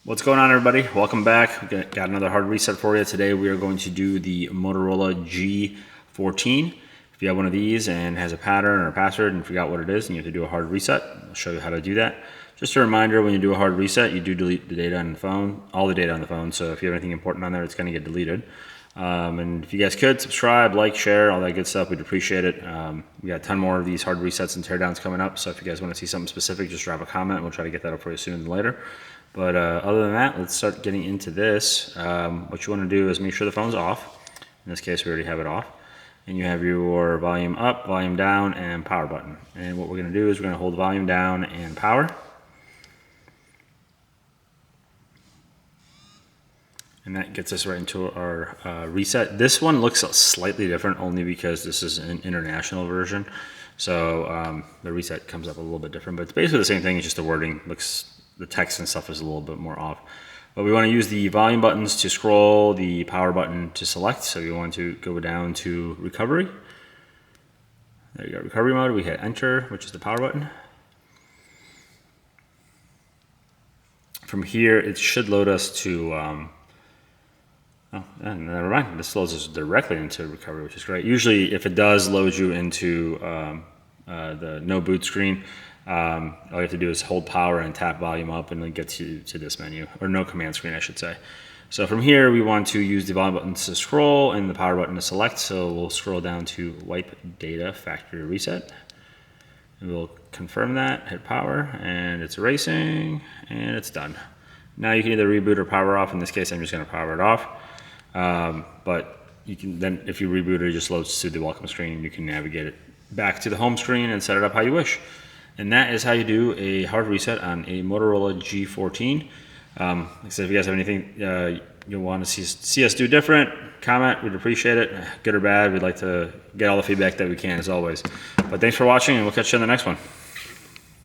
What's going on, everybody? Welcome back. We got another hard reset for you. Today we are going to do the Motorola G14. If you have one of these and has a pattern or a password and forgot what it is and you have to do a hard reset, I'll show you how to do that. Just a reminder, when you do a hard reset, you do delete the data on the phone, all the data on the phone. So if you have anything important on there, it's going to get deleted. And if you guys could subscribe, like, share, all that good stuff, we'd appreciate it. We got a ton more of these hard resets and teardowns coming up. So if you guys want to see something specific, just drop a comment and we'll try to get that up for you sooner than later. But other than that, let's start getting into this. What you want to do is make sure the phone's off. In this case, we already have it off. And you have your volume up, volume down, and power button. And what we're going to do is we're going to hold volume down and power. And that gets us right into our reset. This one looks slightly different only because this is an international version. So the reset comes up a little bit different, but it's basically the same thing. It's just the wording looks, the text and stuff is a little bit more off. But we want to use the volume buttons to scroll, the power button to select. So you want to go down to recovery. There you go, recovery mode. We hit enter, which is the power button. From here, it should load us to, oh, never mind. This loads us directly into recovery, which is great. Usually, if it does load you into the no boot screen, all you have to do is hold power and tap volume up and it gets you to this menu, or no command screen, I should say. So from here, we want to use the volume button to scroll and the power button to select. So we'll scroll down to wipe data factory reset. And we'll confirm that, hit power, and it's erasing, and it's done. Now you can either reboot or power off. In this case, I'm just going to power it off. But you can then, if you reboot it, it just loads to the welcome screen. You can navigate it back to the home screen and set it up how you wish. And that is how you do a hard reset on a Motorola G14. Like I said, if you guys have anything you'll want to see us do different, comment. We'd appreciate it. Good or bad, we'd like to get all the feedback that we can, as always. But thanks for watching, and we'll catch you in the next one.